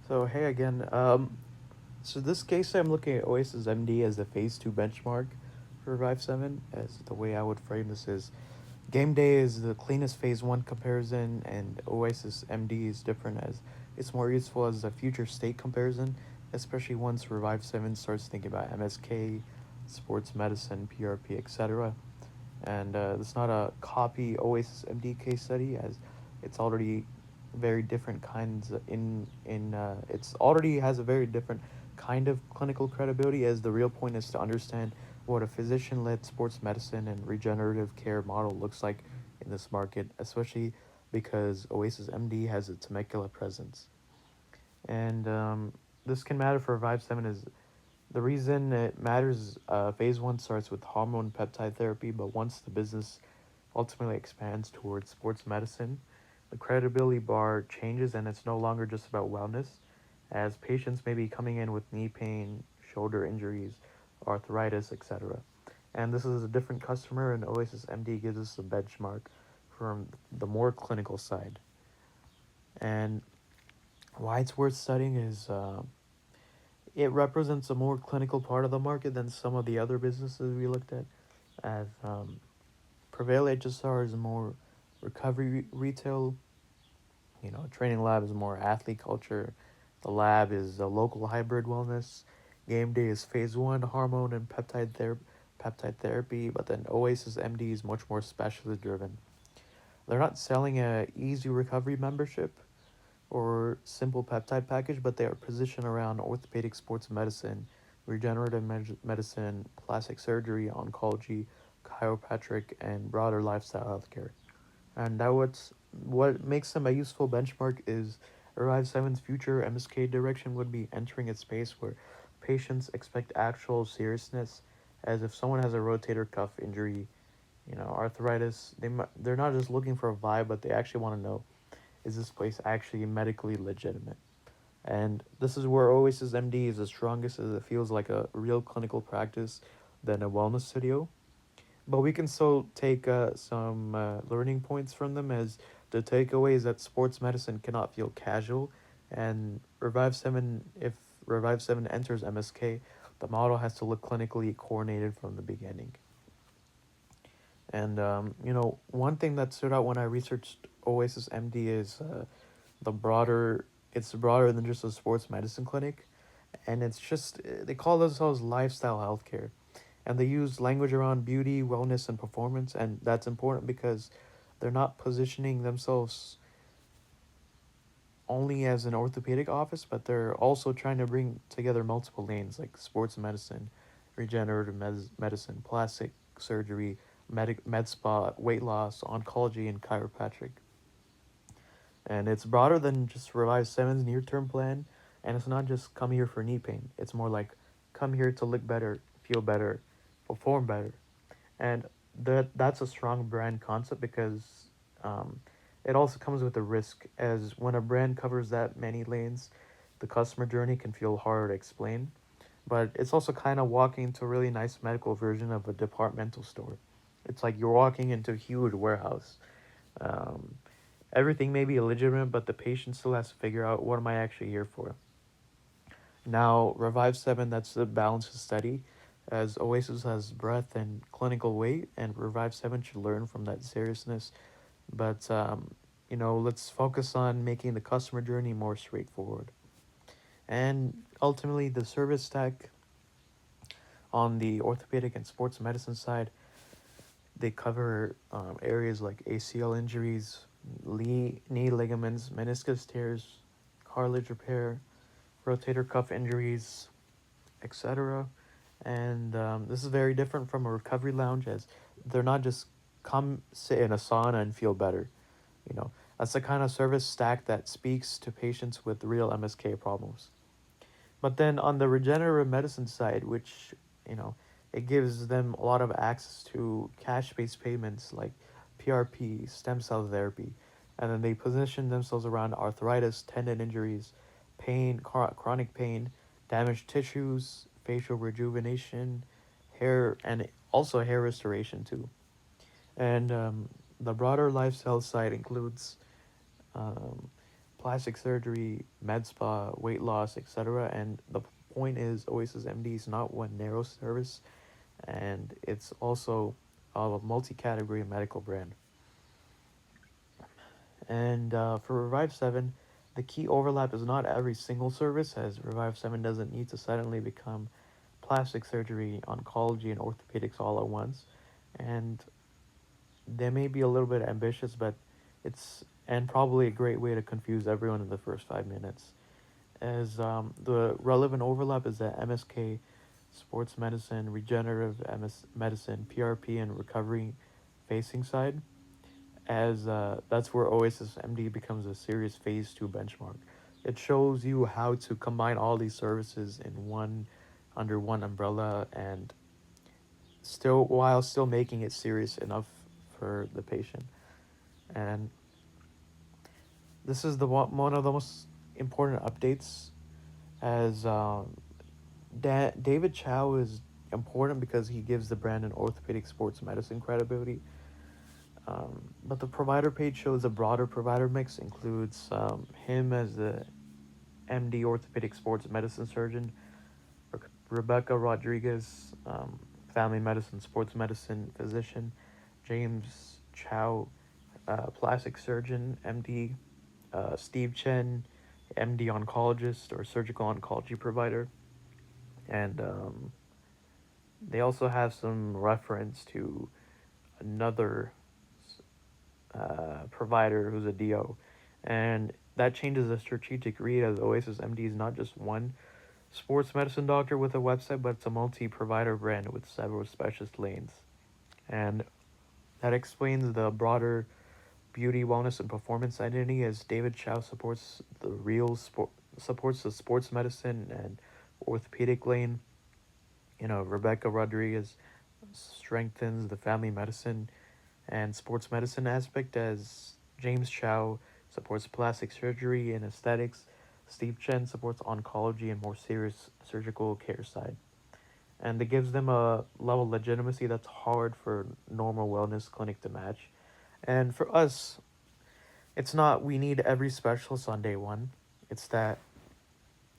So hey again. So this case I'm looking at OasisMD as the phase two benchmark for Revive 7. As the way I would frame this is game day is the cleanest phase one comparison, and OasisMD is different as it's more useful as a future state comparison, especially once Revive 7 starts thinking about MSK, sports medicine, PRP, etc. And it's not a copy OasisMD case study as it's already very different kinds in it's already has a very different kind of clinical credibility, as the real point is to understand what a physician-led sports medicine and regenerative care model looks like in this market, especially because Oasis MD has a Temecula presence. And this can matter for Vive 7 is the reason it matters. Phase 1 starts with hormone peptide therapy, but once the business ultimately expands towards sports medicine, the credibility bar changes and it's no longer just about wellness, as patients may be coming in with knee pain, shoulder injuries, arthritis, etc. And this is a different customer, and Oasis MD gives us a benchmark from the more clinical side. And why it's worth studying is it represents a more clinical part of the market than some of the other businesses we looked at, as Prevail HSR is more recovery retail. Training lab is more athlete culture. The lab is a local hybrid wellness. Game day is phase one hormone and peptide therapy, but then Oasis MD is much more specialty driven. They're not selling a easy recovery membership or simple peptide package, but they are positioned around orthopedic sports medicine, regenerative medicine, plastic surgery, oncology, chiropractic, and broader lifestyle healthcare. And what makes them a useful benchmark is Arrive 7's future MSK direction would be entering a space where patients expect actual seriousness, as if someone has a rotator cuff injury, arthritis, they're not just looking for a vibe, but they actually want to know, is this place actually medically legitimate? And this is where Oasis MD is the strongest, as it feels like a real clinical practice than a wellness studio. But we can still take some learning points from them, as the takeaway is that sports medicine cannot feel casual, and if Revive 7 enters MSK, the model has to look clinically coordinated from the beginning. And one thing that stood out when I researched Oasis MD is the broader. It's broader than just a sports medicine clinic, and it's just they call themselves lifestyle healthcare, and they use language around beauty, wellness, and performance, and that's important because they're not positioning themselves only as an orthopedic office, but they're also trying to bring together multiple lanes like sports medicine, regenerative medicine, plastic surgery, med spa, weight loss, oncology, and chiropractic. And it's broader than just Revive 7's near term plan, and it's not just come here for knee pain. It's more like come here to look better, feel better, perform better. And that's a strong brand concept because um, it also comes with a risk, as when a brand covers that many lanes, the customer journey can feel hard to explain. But it's also kind of walking into a really nice medical version of a departmental store. It's like you're walking into a huge warehouse. Um, Everything may be illegitimate, but the patient still has to figure out, what am I actually here for? Now, Revive 7, that's the balance to study, as Oasis has breadth and clinical weight, and Revive 7 should learn from that seriousness. But, let's focus on making the customer journey more straightforward. And ultimately, the service stack on the orthopedic and sports medicine side, they cover areas like ACL injuries, knee ligaments, meniscus tears, cartilage repair, rotator cuff injuries, etc. And this is very different from a recovery lounge, as they're not just come sit in a sauna and feel better. That's the kind of service stack that speaks to patients with real MSK problems. But then on the regenerative medicine side, which, you know, it gives them a lot of access to cash-based payments like PRP, stem cell therapy, and then they position themselves around arthritis, tendon injuries, pain, chronic pain, damaged tissues, facial rejuvenation, hair, and also hair restoration too. And the broader lifestyle side includes um, plastic surgery, med spa, weight loss, etc. And the point is, Oasis MD is not one narrow service, and it's also a multi-category medical brand. And for Revive 7, the key overlap is not every single service, as Revive 7 doesn't need to suddenly become plastic surgery, oncology, and orthopedics all at once. And they may be a little bit ambitious, but it's and probably a great way to confuse everyone in the first 5 minutes. As the relevant overlap is that MSK, sports medicine, regenerative medicine, PRP, and recovery facing side, as that's where Oasis MD becomes a serious phase two benchmark. It shows you how to combine all these services in one under one umbrella and still making it serious enough for the patient. And this is one of the most important updates as David Chow is important because he gives the brand an orthopedic sports medicine credibility. But the provider page shows a broader provider mix, includes him as the MD orthopedic sports medicine surgeon, Rebecca Rodriguez, family medicine sports medicine physician, James Chow, plastic surgeon, MD, Steve Chen, MD oncologist or surgical oncology provider, and they also have some reference to another provider who's a DO, and that changes the strategic read as Oasis MD is not just one sports medicine doctor with a website, but it's a multi-provider brand with several specialist lanes, and that explains the broader beauty, wellness, and performance identity as David Chow supports the sports medicine and orthopedic lane. Rebecca Rodriguez strengthens the family medicine and sports medicine aspect as James Chow supports plastic surgery and aesthetics. Steve Chen supports oncology and more serious surgical care side. And it gives them a level of legitimacy that's hard for normal wellness clinic to match. And for us, it's not we need every specialist on day one. It's that,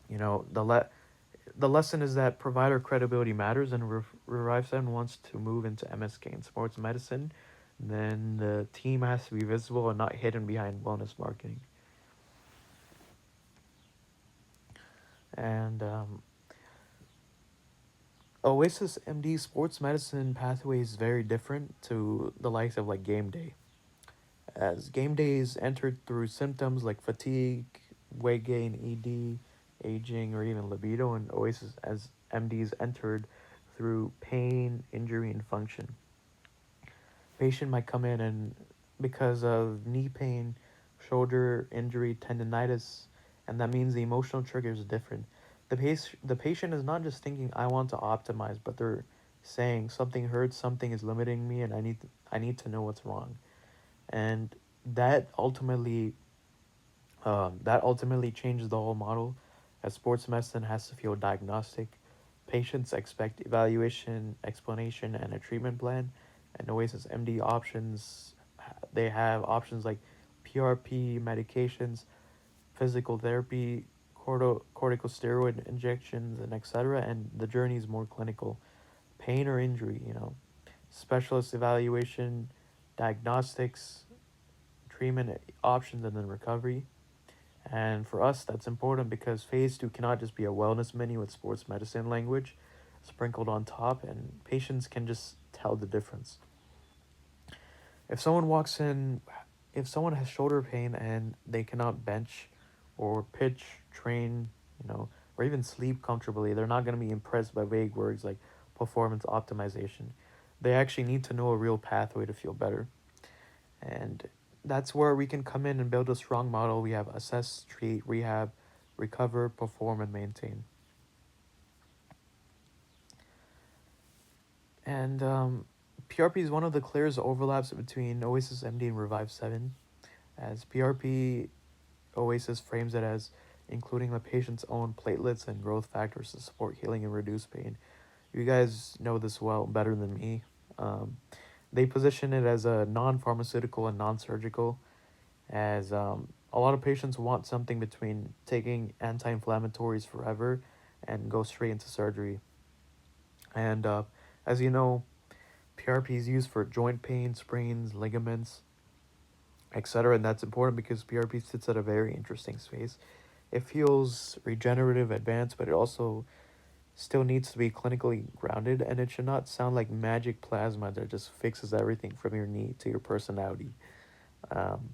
you know, the lesson is that provider credibility matters, and Revive 7 wants to move into MSK and sports medicine, then the team has to be visible and not hidden behind wellness marketing. And Oasis MD sports medicine pathway is very different to the likes of like game day. As game day is entered through symptoms like fatigue, weight gain, ED, aging, or even libido, and Oasis as MD is entered through pain, injury, and function. Patient might come in and because of knee pain, shoulder injury, tendonitis, and that means the emotional trigger is different. The patient is not just thinking I want to optimize, but they're saying something hurts, something is limiting me, and I need to know what's wrong. And that ultimately that ultimately changes the whole model, as sports medicine has to feel diagnostic. Patients expect evaluation, explanation, and a treatment plan. And Oasis MD options, they have options like PRP medications, physical therapy, corticosteroid injections, and etc. And the journey is more clinical. Pain or injury, specialist evaluation, diagnostics, treatment options, and then recovery. And for us, that's important because phase two cannot just be a wellness menu with sports medicine language sprinkled on top, and patients can just tell the difference. If someone walks in, if someone has shoulder pain and they cannot bench or pitch, train, or even sleep comfortably, they're not going to be impressed by vague words like performance optimization. They actually need to know a real pathway to feel better. And that's where we can come in and build a strong model. We have assess, treat, rehab, recover, perform, and maintain. And PRP is one of the clearest overlaps between Oasis MD and Revive 7, as PRP Oasis frames it as including the patient's own platelets and growth factors to support healing and reduce pain. You guys know this well better than me. They position it as a non-pharmaceutical and non-surgical, as a lot of patients want something between taking anti-inflammatories forever and go straight into surgery. And as you know, PRP is used for joint pain, sprains, ligaments, etc. And that's important because PRP sits at a very interesting space. It feels regenerative, advanced, but it also still needs to be clinically grounded, and it should not sound like magic plasma that just fixes everything from your knee to your personality. Um,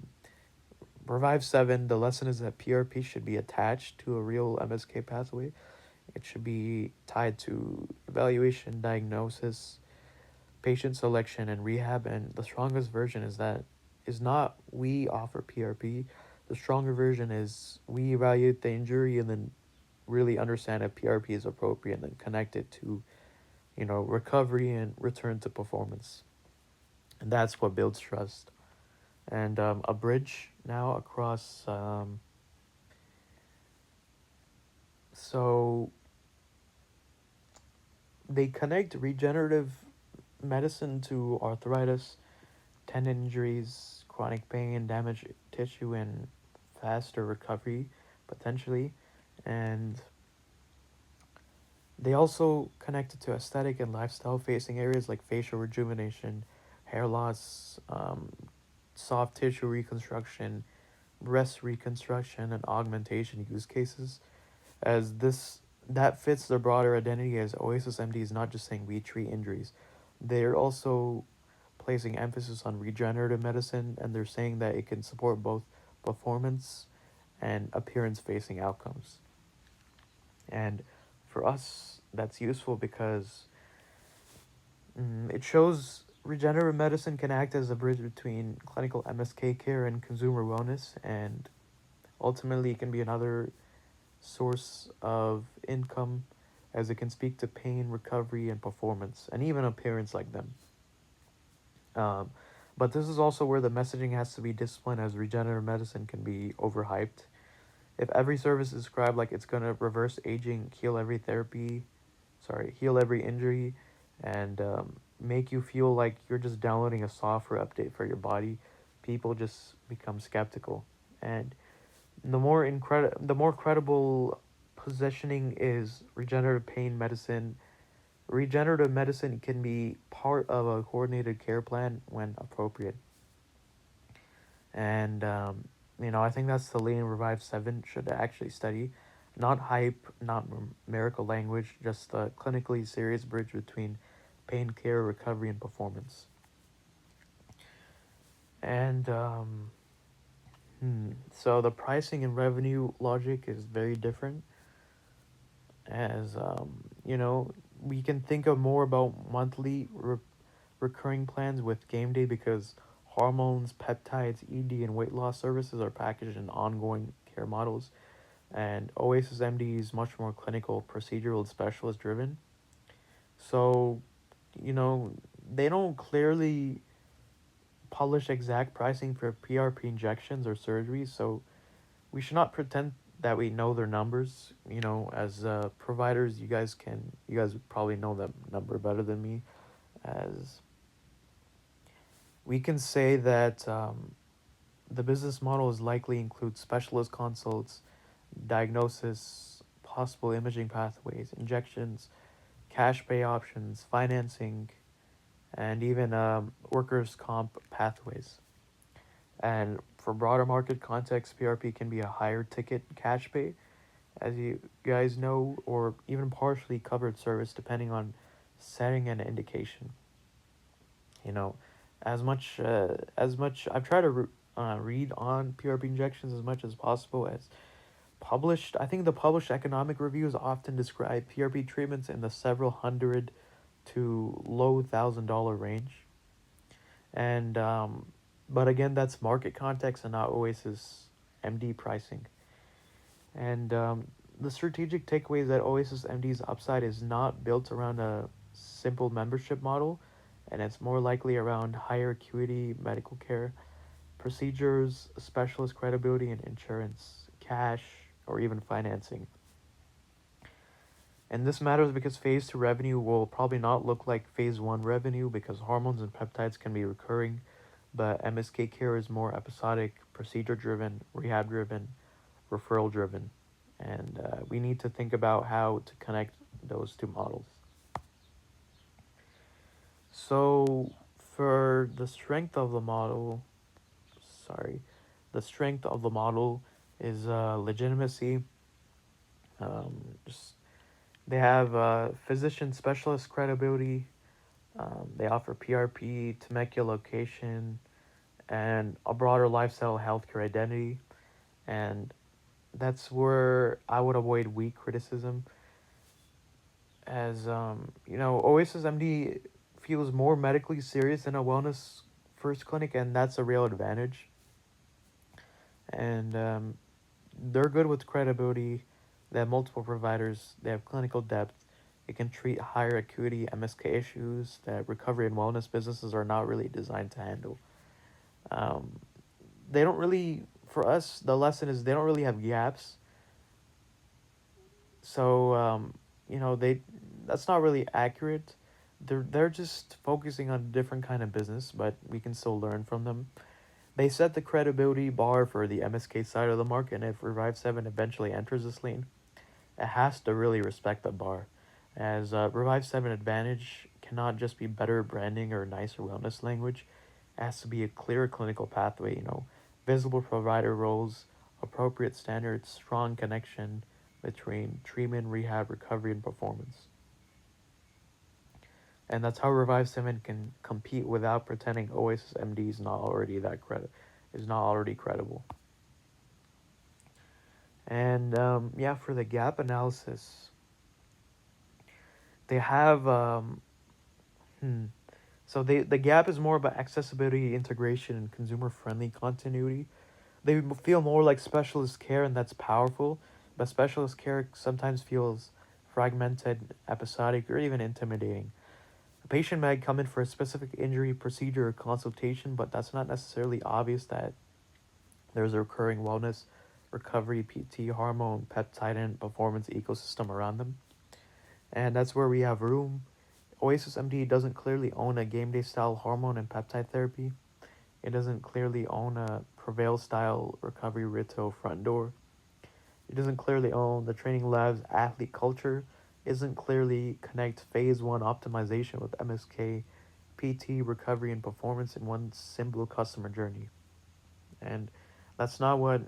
Revive 7, the lesson is that PRP should be attached to a real MSK pathway. It should be tied to evaluation, diagnosis, patient selection, and rehab. And the strongest version is not we offer PRP. The stronger version is we evaluate the injury and then really understand if PRP is appropriate and then connect it to, recovery and return to performance. And that's what builds trust. And a bridge now across. So they connect regenerative medicine to arthritis, tendon injuries, chronic pain, damaged tissue, and faster recovery potentially. And they also connect it to aesthetic and lifestyle facing areas like facial rejuvenation, hair loss, soft tissue reconstruction, breast reconstruction, and augmentation use cases. As this that fits their broader identity as Oasis MD is not just saying we treat injuries. They're also placing emphasis on regenerative medicine, and they're saying that it can support both performance and appearance facing outcomes. And for us, that's useful because it shows regenerative medicine can act as a bridge between clinical MSK care and consumer wellness, and ultimately it can be another source of income as it can speak to pain, recovery, and performance, and even appearance like them. Um, but this is also where the messaging has to be disciplined, as regenerative medicine can be overhyped. If every service is described like it's gonna reverse aging, heal every injury, and make you feel like you're just downloading a software update for your body, people just become skeptical. And the more credible positioning is regenerative pain medicine. Regenerative medicine can be part of a coordinated care plan when appropriate. And I think that's the lane Revive 7 should actually study. Not hype, not miracle language, just a clinically serious bridge between pain care, recovery, and performance. And so the pricing and revenue logic is very different. As we can think of more about monthly recurring plans with game day because hormones, peptides, ED, and weight loss services are packaged in ongoing care models. And Oasis MD is much more clinical, procedural, and specialist driven. So, you know, they don't clearly publish exact pricing for PRP injections or surgeries, so we should not pretend that we know their numbers. As providers, you guys probably know that number better than me. As we can say that the business model is likely include specialist consults, diagnosis, possible imaging pathways, injections, cash pay options, financing, and even workers' comp pathways. And for broader market context, PRP can be a higher ticket cash pay, as you guys know, or even partially covered service depending on setting and indication. You know, as much I've tried to read on PRP injections as much as possible as published. I think the published economic reviews often describe PRP treatments in the several hundred to low $1,000 range, and but again, that's market context and not Oasis MD pricing. And the strategic takeaway is that Oasis MD's upside is not built around a simple membership model, and it's more likely around higher acuity medical care, procedures, specialist credibility, and insurance, cash, or even financing. And this matters because phase 2 revenue will probably not look like phase 1 revenue because hormones and peptides can be recurring, but MSK care is more episodic, procedure driven, rehab driven, referral driven. And we need to think about how to connect those two models. So, for the strength of the model, sorry, the strength of the model is legitimacy. Just they have physician specialist credibility. They offer PRP, Temecula location, and a broader lifestyle healthcare identity. And that's where I would avoid weak criticism. As Oasis MD feels more medically serious than a wellness first clinic, and that's a real advantage. And they're good with credibility. They have multiple providers. They have clinical depth. It can treat higher acuity MSK issues that recovery and wellness businesses are not really designed to handle. Um, they don't really, for us, the lesson is they don't really have gaps. So, they that's not really accurate. They're just focusing on a different kind of business, but we can still learn from them. They set the credibility bar for the MSK side of the market, and if Revive 7 eventually enters this lane, it has to really respect the bar. As Revive 7 Advantage cannot just be better branding or nicer wellness language, it has to be a clear clinical pathway, visible provider roles, appropriate standards, strong connection between treatment, rehab, recovery, and performance. And that's how Revive 7 can compete without pretending Oasis MD is not already credible. And yeah, for the gap analysis, they have so the gap is more about accessibility, integration, and consumer friendly continuity. They feel more like specialist care, and that's powerful. But specialist care sometimes feels fragmented, episodic, or even intimidating. A patient might come in for a specific injury, procedure, or consultation, but that's not necessarily obvious that there's a recurring wellness, recovery, PT, hormone, peptide, and performance ecosystem around them. And that's where we have room. Oasis MD doesn't clearly own a game day style hormone and peptide therapy. It doesn't clearly own a Prevail style recovery retail front door. It doesn't clearly own the training labs athlete culture. It doesn't clearly connect phase one optimization with MSK, PT, recovery, and performance in one simple customer journey. And that's not what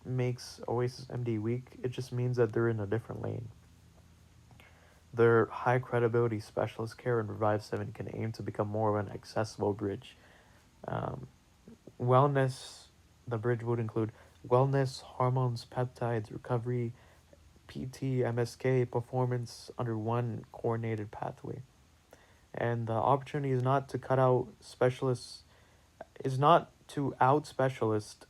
makes Oasis MD weak. It just means that they're in a different lane. Their high credibility specialist care and Revive 7 can aim to become more of an accessible bridge. Um, wellness, the bridge would include wellness, hormones, peptides, recovery, PT, MSK, performance under one coordinated pathway. And the opportunity is not to cut out specialists, is not to out specialist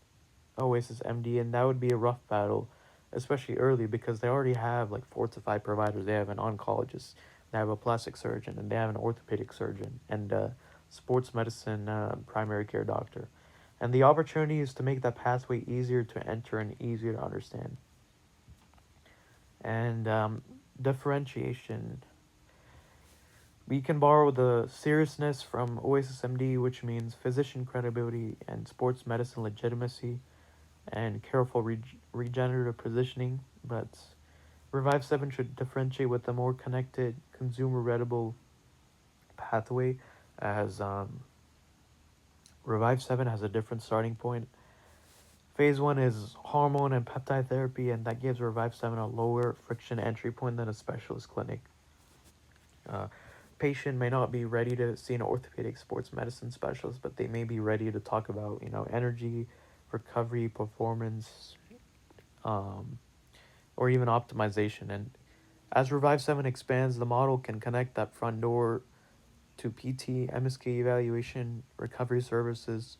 Oasis MD, and that would be a rough battle, especially early because they already have like 4 to 5 providers. They have an oncologist, they have a plastic surgeon, and they have an orthopedic surgeon, and a sports medicine primary care doctor. And the opportunity is to make that pathway easier to enter and easier to understand. And differentiation. We can borrow the seriousness from Oasis MD, which means physician credibility and sports medicine legitimacy and careful regenerative positioning, but Revive 7 should differentiate with a more connected, consumer readable pathway, as Revive 7 has a different starting point. Phase 1 is hormone and peptide therapy, and that gives Revive 7 a lower friction entry point than a specialist clinic. Uh, Patient may not be ready to see an orthopedic sports medicine specialist, but they may be ready to talk about, energy, recovery, performance, um, or even optimization. And as Revive 7 expands, the model can connect that front door to PT, MSK evaluation, recovery services,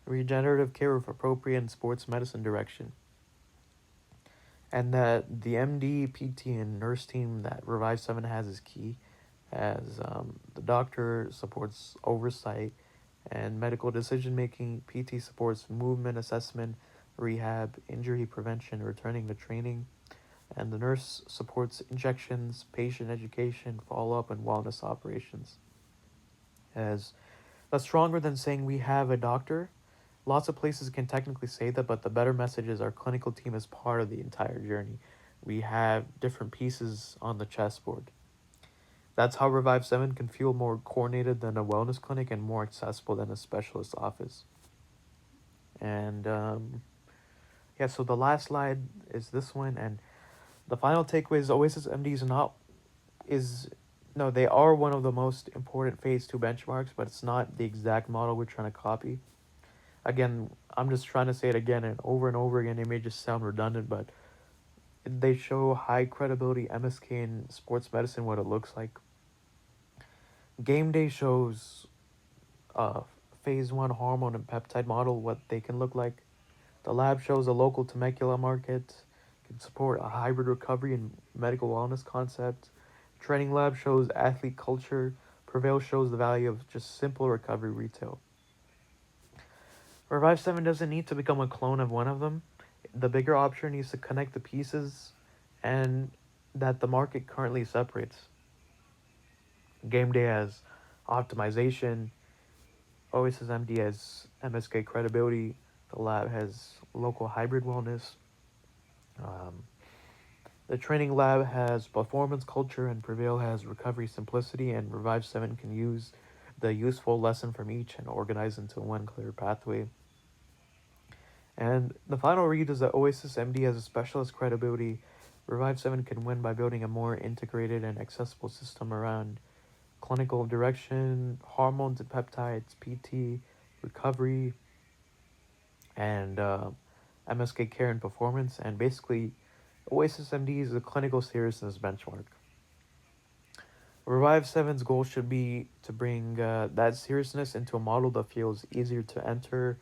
regenerative care with appropriate and sports medicine direction. And that the MD, PT, and nurse team that Revive 7 has is key, as the doctor supports oversight and medical decision making, PT supports movement assessment, rehab, injury prevention, returning to training, and the nurse supports injections, patient education, follow up, and wellness operations. As that's stronger than saying we have a doctor. Lots of places can technically say that, but the better message is our clinical team is part of the entire journey. We have different pieces on the chessboard. That's how Revive 7 can feel more coordinated than a wellness clinic and more accessible than a specialist office. And yeah, so the last slide is this one. And the final takeaway is Oasis MD is not, is, no, they are one of the most important phase 2 benchmarks, but it's not the exact model we're trying to copy. Again, I'm just trying to say it again and over again. It may just sound redundant, but they show high credibility MSK in sports medicine, what it looks like. Game Day shows uh, phase 1 hormone and peptide model, what they can look like. The lab shows a local Temecula market, can support a hybrid recovery and medical wellness concept. Training lab shows athlete culture. Prevail shows the value of just simple recovery retail. Revive 7 doesn't need to become a clone of one of them. The bigger option needs to connect the pieces and that the market currently separates. Game Day has optimization, OasisMD has MSK credibility, the lab has local hybrid wellness, um, the training lab has performance culture, and Prevail has recovery simplicity, and Revive 7 can use the useful lesson from each and organize into one clear pathway. And the final read is that Oasis MD has a specialist credibility. Revive 7 can win by building a more integrated and accessible system around clinical direction, hormones and peptides, PT, recovery, and MSK care and performance. And basically, Oasis MD is a clinical seriousness benchmark. Revive 7's goal should be to bring that seriousness into a model that feels easier to enter,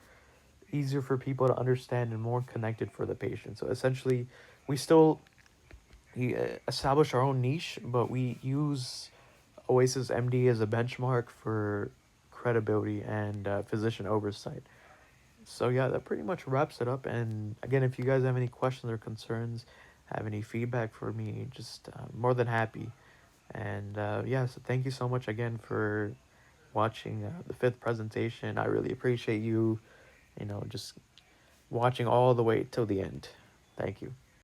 easier for people to understand, and more connected for the patient. So essentially, we still establish our own niche, but we use Oasis MD as a benchmark for credibility and physician oversight. So yeah, that pretty much wraps it up. And again, if you guys have any questions or concerns, have any feedback for me, just more than happy. And yeah, so thank you so much again for watching the fifth presentation. I really appreciate you, just watching all the way till the end. Thank you.